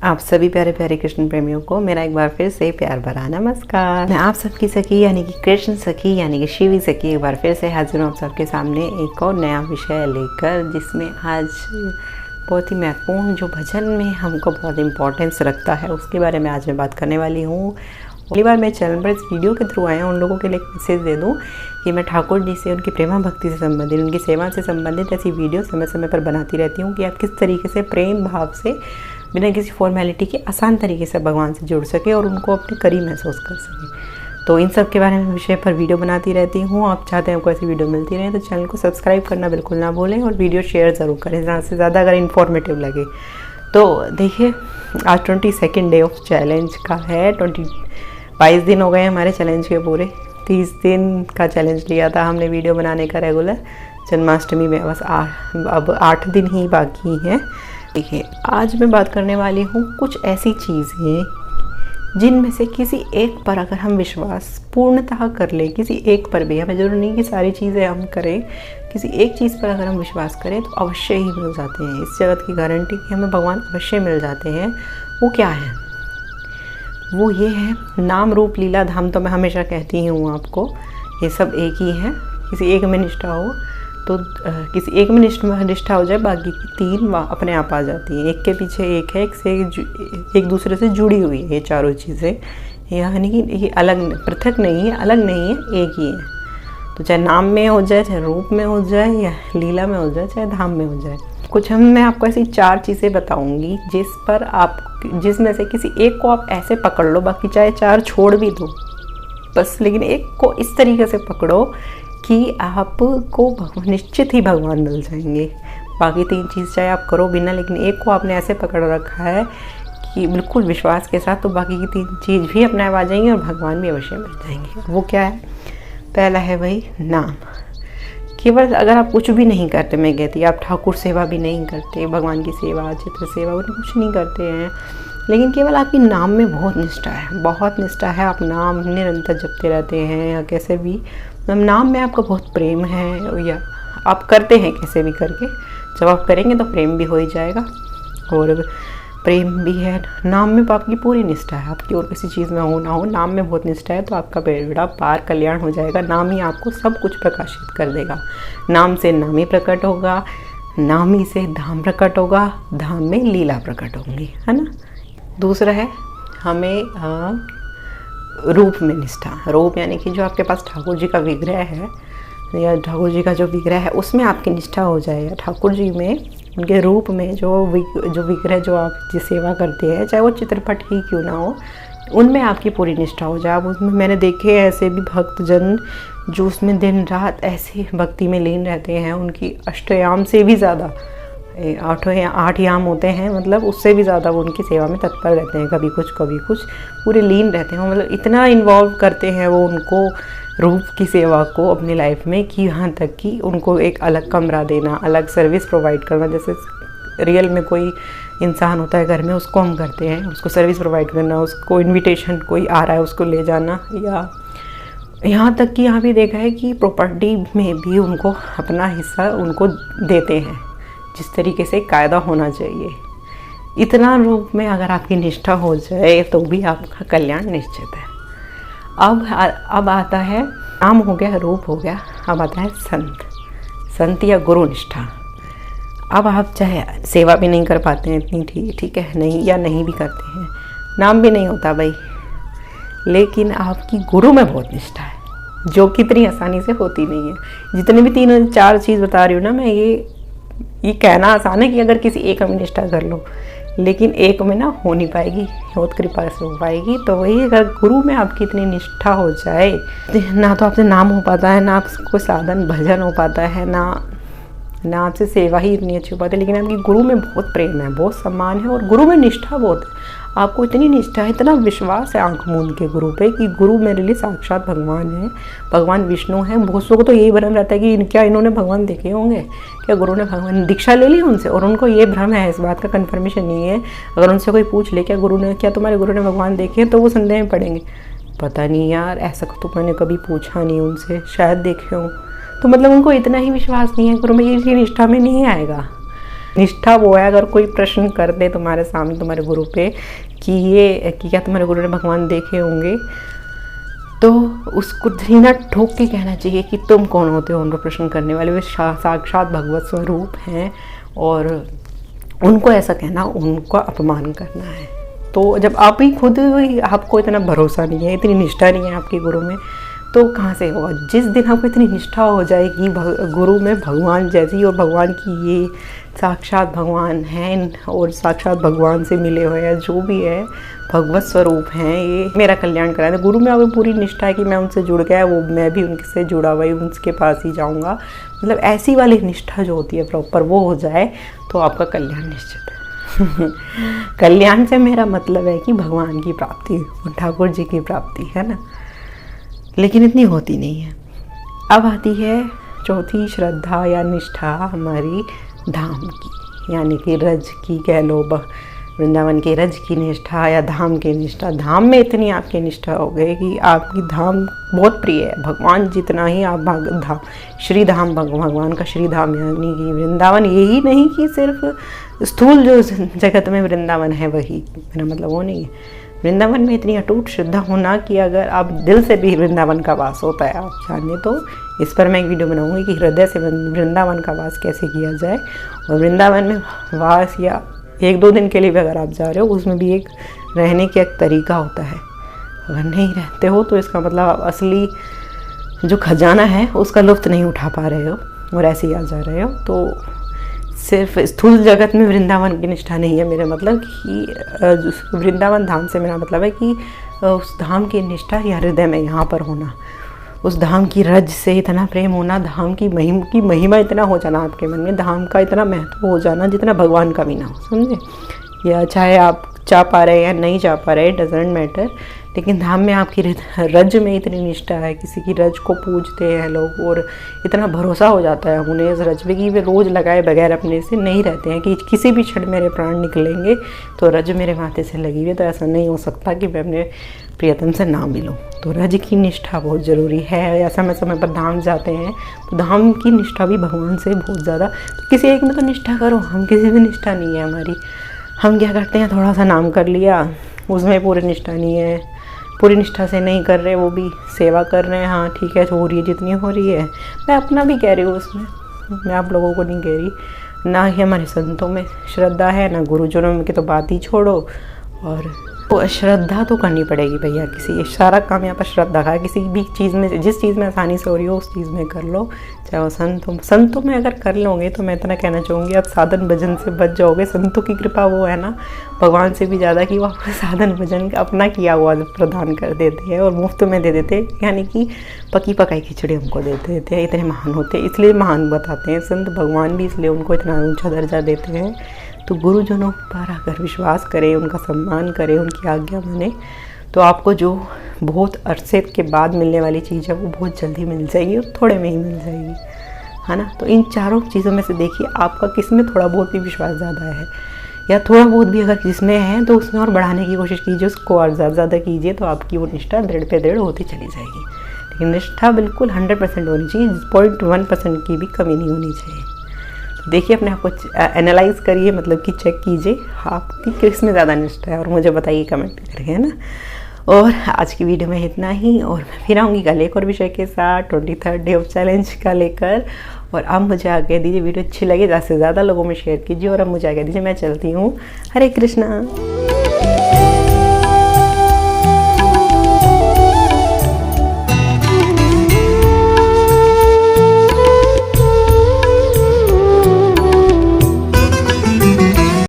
आप सभी प्यारे प्यारे कृष्ण प्रेमियों को मेरा एक बार फिर से प्यार भरा नमस्कार। मैं आप सबकी सखी यानी कि कृष्ण सखी यानी कि शिवी सखी एक बार फिर से हाजिर हूँ आप सबके सामने एक और नया विषय लेकर, जिसमें आज बहुत ही महत्वपूर्ण जो भजन में हमको बहुत इम्पोर्टेंस रखता है उसके बारे में आज मैं बात करने वाली हूँ। पहली बार मेरे चैनल पर इस वीडियो के थ्रू आया उन लोगों के लिए एक मैसेज दे दूँ कि मैं ठाकुर जी से उनकी प्रेमा भक्ति से संबंधित, उनकी सेवा से संबंधित ऐसी वीडियो समय समय पर बनाती रहती हूँ कि आप किस तरीके से प्रेम भाव से बिना किसी फॉर्मेलिटी के आसान तरीके से भगवान से जुड़ सके और उनको अपने करीब महसूस कर सके। तो इन सब के बारे में विषय पर वीडियो बनाती रहती हूँ। आप चाहते हैं आपको ऐसी वीडियो मिलती रहे तो चैनल को सब्सक्राइब करना बिल्कुल ना भूलें और वीडियो शेयर ज़रूर करें ज़्यादा से ज़्यादा अगर इन्फॉर्मेटिव लगे। तो देखिए, आज 22nd डे ऑफ चैलेंज का है। 22 दिन हो गए हमारे चैलेंज के पूरे। 30 दिन का चैलेंज लिया था हमने वीडियो बनाने का रेगुलर। जन्माष्टमी में बस अब 8 दिन ही बाकी हैं। देखिए, आज मैं बात करने वाली हूँ कुछ ऐसी चीज़ें जिनमें से किसी एक पर अगर हम विश्वास पूर्णतः कर लें, किसी एक पर भी, हमें ज़रूरी नहीं कि सारी चीज़ें हम करें, किसी एक चीज़ पर अगर हम विश्वास करें तो अवश्य ही मिल जाते हैं। इस जगत की गारंटी कि हमें भगवान अवश्य मिल जाते हैं। वो क्या है? वो ये है नाम रूप लीला धाम। तो मैं हमेशा कहती हूँ आपको, ये सब एक ही है। किसी एक में निष्ठा हो तो किसी एक में निष्ठा हो जाए, बाकी की 3 अपने आप आ जाती हैं। एक के पीछे एक है, एक दूसरे से जुड़ी हुई है ये चारों चीज़ें। यानी कि ये अलग पृथक नहीं है, अलग नहीं है, एक ही है। तो चाहे नाम में हो जाए, चाहे रूप में हो जाए, या लीला में हो जाए, चाहे धाम में हो जाए। मैं आपको ऐसी 4 चीज़ें बताऊंगी जिसमें से किसी एक को आप ऐसे पकड़ लो, बाकी चाहे 4 छोड़ भी दो बस, लेकिन एक को इस तरीके से पकड़ो कि आपको निश्चित ही भगवान मिल जाएंगे। बाकी 3 चीज़ चाहे आप करो बिना, लेकिन एक को आपने ऐसे पकड़ रखा है कि बिल्कुल विश्वास के साथ, तो बाकी की 3 चीज़ भी अपने आप आ जाएंगी और भगवान भी अवश्य मिल जाएंगे। वो क्या है? पहला है वही नाम। केवल अगर आप कुछ भी नहीं करते, मैं कहती आप ठाकुर सेवा भी नहीं करते, भगवान की सेवा, चित्र सेवा, कुछ नहीं करते हैं, लेकिन केवल आपकी नाम में बहुत निष्ठा है, बहुत निष्ठा है। आप नाम निरंतर जपते रहते हैं या कैसे भी, मतलब नाम में आपका बहुत प्रेम है, या आप करते हैं कैसे भी करके। जब आप करेंगे तो प्रेम भी हो ही जाएगा, और प्रेम भी है। नाम में आपकी पूरी निष्ठा है, आपकी और किसी चीज़ में हो ना हो, नाम में बहुत निष्ठा है तो आपका बेड़ा पार कल्याण हो जाएगा। नाम ही आपको सब कुछ प्रकाशित कर देगा। नाम से नाम ही प्रकट होगा, नाम ही से धाम प्रकट होगा, धाम में लीला प्रकट होंगी, है ना। दूसरा है हमें रूप में निष्ठा। रूप यानी कि जो आपके पास ठाकुर जी का विग्रह है, या ठाकुर जी का जो विग्रह है उसमें आपकी निष्ठा हो जाए, या ठाकुर जी में उनके रूप में जो विग्रह जो आप जिस सेवा करते हैं, चाहे वो चित्रपट ही क्यों ना हो, उनमें आपकी पूरी निष्ठा हो जाए। अब उसमें मैंने देखे ऐसे भी भक्तजन जो उसमें दिन रात ऐसे भक्ति में लीन रहते हैं, उनकी अष्टयाम से भी ज़्यादा 8 याम होते हैं, मतलब उससे भी ज़्यादा वो उनकी सेवा में तत्पर रहते हैं। कभी कुछ पूरे लीन रहते हैं, मतलब इतना इन्वॉल्व करते हैं वो उनको रूप की सेवा को अपनी लाइफ में, कि यहाँ तक कि उनको एक अलग कमरा देना, अलग सर्विस प्रोवाइड करना। जैसे रियल में कोई इंसान होता है घर में, उसको हम करते हैं, उसको सर्विस प्रोवाइड करना, उसको इन्विटेशन कोई आ रहा है उसको ले जाना, या यहाँ तक कि यहाँ भी देखा है कि प्रॉपर्टी में भी उनको अपना हिस्सा उनको देते हैं, जिस तरीके से कायदा होना चाहिए। इतना रूप में अगर आपकी निष्ठा हो जाए तो भी आपका कल्याण निश्चित है। अब आता है नाम हो गया, रूप हो गया, अब आता है संत या गुरु निष्ठा। अब आप चाहे सेवा भी नहीं कर पाते हैं इतनी, ठीक है, नहीं भी करते हैं, नाम भी नहीं होता भाई, लेकिन आपकी गुरु में बहुत निष्ठा है, जो कि इतनी आसानी से होती नहीं है। जितनी भी 3-4 चीज़ बता रही हूँ ना मैं, ये कहना आसान है कि अगर किसी एक में निष्ठा कर लो, लेकिन एक में ना हो नहीं पाएगी, बहुत कृपा से हो पाएगी। तो वही, अगर गुरु में आपकी इतनी निष्ठा हो जाए, ना तो आपसे नाम हो पाता है, ना आपको साधन भजन हो पाता है, ना आपसे सेवा ही इतनी अच्छी हो पाती है, लेकिन आपकी गुरु में बहुत प्रेम है, बहुत सम्मान है, और गुरु में निष्ठा बहुत है। आपको इतनी निष्ठा है, इतना विश्वास है आंख मूंद के गुरु पे कि गुरु मेरे लिए साक्षात भगवान है, भगवान विष्णु है। बहुत लोगों को तो यही भ्रम रहता है कि क्या इन्होंने भगवान देखे होंगे, क्या गुरु ने भगवान दीक्षा ले ली उनसे, और उनको ये भ्रम है, इस बात का कन्फर्मेशन नहीं है। अगर उनसे कोई पूछ ले क्या तुम्हारे गुरु ने भगवान देखे हैं, तो वो संदेह में पड़ेंगे, पता नहीं यार, ऐसा तो मैंने कभी पूछा नहीं उनसे, शायद देखे हों। तो मतलब उनको इतना ही विश्वास नहीं है गुरु में, ये निष्ठा में नहीं आएगा। निष्ठा वो है, अगर कोई प्रश्न कर दे तुम्हारे सामने तुम्हारे गुरु पे कि क्या तुम्हारे गुरु ने भगवान देखे होंगे, तो उसको धीना ठोक के कहना चाहिए कि तुम कौन होते हो उनको प्रश्न करने वाले, वे साक्षात भगवत स्वरूप हैं और उनको ऐसा कहना उनका अपमान करना है। तो जब आप ही खुद आपको इतना भरोसा नहीं है, इतनी निष्ठा नहीं है आपके गुरु में, तो कहाँ से होगा। जिस दिन आपको इतनी निष्ठा हो जाएगी गुरु में भगवान जैसी, और भगवान की ये साक्षात भगवान हैं और साक्षात भगवान से मिले हुए हैं, जो भी है भगवत स्वरूप हैं, ये मेरा कल्याण कराए। गुरु में आपको पूरी निष्ठा है कि मैं उनसे जुड़ गया, वो मैं भी उनसे जुड़ा हुआ ही उनके पास ही जाऊँगा, मतलब ऐसी वाली निष्ठा जो होती है प्रॉपर, वो हो जाए तो आपका कल्याण निश्चित है। कल्याण से मेरा मतलब है कि भगवान की प्राप्ति, ठाकुर जी की प्राप्ति, है ना। लेकिन इतनी होती नहीं है। अब आती है चौथी श्रद्धा या निष्ठा हमारी धाम की, यानी कि रज की कह लो, वृंदावन के रज की निष्ठा या धाम की निष्ठा। धाम में इतनी आपकी निष्ठा हो गई कि आपकी धाम बहुत प्रिय है, भगवान जितना ही आप धाम, श्री धाम, भगवान का श्री धाम यानी कि वृंदावन, यही नहीं कि सिर्फ स्थूल जो जगत में वृंदावन है वही, मेरा मतलब वो नहीं है। वृंदावन में इतनी अटूट श्रद्धा होना कि अगर आप दिल से भी वृंदावन का वास होता है, आप जाने तो इस पर मैं एक वीडियो बनाऊंगी कि हृदय से वृंदावन का वास कैसे किया जाए। और वृंदावन में वास या 1-2 दिन के लिए भी अगर आप जा रहे हो, उसमें भी एक रहने का एक तरीका होता है। अगर नहीं रहते हो तो इसका मतलब आप असली जो खजाना है उसका लुत्फ़ नहीं उठा पा रहे हो और ऐसे ही आ जा रहे हो। तो सिर्फ स्थूल जगत में वृंदावन की निष्ठा नहीं है, मेरा मतलब कि वृंदावन धाम से मेरा मतलब है कि उस धाम की निष्ठा या हृदय में यहाँ पर होना, उस धाम की रज से इतना प्रेम होना, धाम की महिमा इतना हो जाना आपके मन में, धाम का इतना महत्व हो जाना जितना भगवान का भी ना हो, समझे। या चाहे आप चाह पा रहे या नहीं चाह पा रहे, डजेंट मैटर, लेकिन धाम में आपकी रज में इतनी निष्ठा है, किसी की रज को पूजते हैं लोग और इतना भरोसा हो जाता है उन्हें इस रज में कि वे रोज़ लगाए बगैर अपने से नहीं रहते हैं कि किसी भी क्षण मेरे प्राण निकलेंगे तो रज मेरे माथे से लगी हुई, तो ऐसा नहीं हो सकता कि मैं अपने प्रियतम से ना मिलूं। तो रज की निष्ठा बहुत ज़रूरी है। या समय समय पर धाम जाते हैं तो धाम की निष्ठा भी भगवान से बहुत ज़्यादा, तो किसी एक में तो निष्ठा करो, हम किसी भी निष्ठा नहीं है हमारी। हम क्या करते हैं, थोड़ा सा नाम कर लिया, उसमें पूरी निष्ठा नहीं है, पूरी निष्ठा से नहीं कर रहे, वो भी सेवा कर रहे हैं, हाँ ठीक है हो रही है जितनी हो रही है, मैं अपना भी कह रही हूँ उसमें, मैं आप लोगों को नहीं कह रही। ना ही हमारे संतों में श्रद्धा है, ना गुरुजनों की तो बात ही छोड़ो। और तो श्रद्धा तो करनी पड़ेगी भैया, किसी सारा काम यहाँ पर श्रद्धा का, किसी भी चीज़ में, जिस चीज़ में आसानी से हो रही हो उस चीज़ में कर लो, चाहे वो संतों में अगर कर लोगे तो मैं इतना कहना चाहूँगी आप साधन भजन से बच जाओगे। संतों की कृपा वो है ना भगवान से भी ज़्यादा कि वो आपको साधन भजन अपना किया हुआ प्रदान कर देते हैं और मुफ्त में दे देते, यानी कि पकी पकाई खिचड़ी हमको दे देते हैं। इतने महान होते हैं, इसलिए महान बताते हैं संत, भगवान भी इसलिए उनको इतना ऊँचा दर्जा देते हैं। तो गुरुजनों पर अगर विश्वास करें, उनका सम्मान करें, उनकी आज्ञा माने, तो आपको जो बहुत अरसे के बाद मिलने वाली चीज़ है वो बहुत जल्दी मिल जाएगी और थोड़े में ही मिल जाएगी, है ना। तो इन चारों चीज़ों में से देखिए आपका किस में थोड़ा बहुत भी विश्वास ज़्यादा है, या थोड़ा बहुत भी अगर जिसमें है तो उसमें और बढ़ाने की कोशिश कीजिए, उसको और ज़्यादा कीजिए, तो आपकी वो निष्ठा दृढ़ पे दृढ़ होती चली जाएगी। लेकिन निष्ठा बिल्कुल 100% होनी चाहिए, 0.1% की भी कमी नहीं होनी चाहिए। देखिए अपने आप को एनालाइज करिए, मतलब कि चेक कीजिए आपकी किस में ज़्यादा निष्ठा है और मुझे बताइए कमेंट करके, है ना। और आज की वीडियो में इतना ही, और मैं फिर आऊँगी कल एक और विषय के साथ 23rd डे ऑफ चैलेंज का लेकर। और अब मुझे आगे दीजिए, वीडियो अच्छी लगे ज़्यादा से ज़्यादा लोगों में शेयर कीजिए, और अब मुझे आगे दीजिए, मैं चलती हूँ। हरे कृष्णा।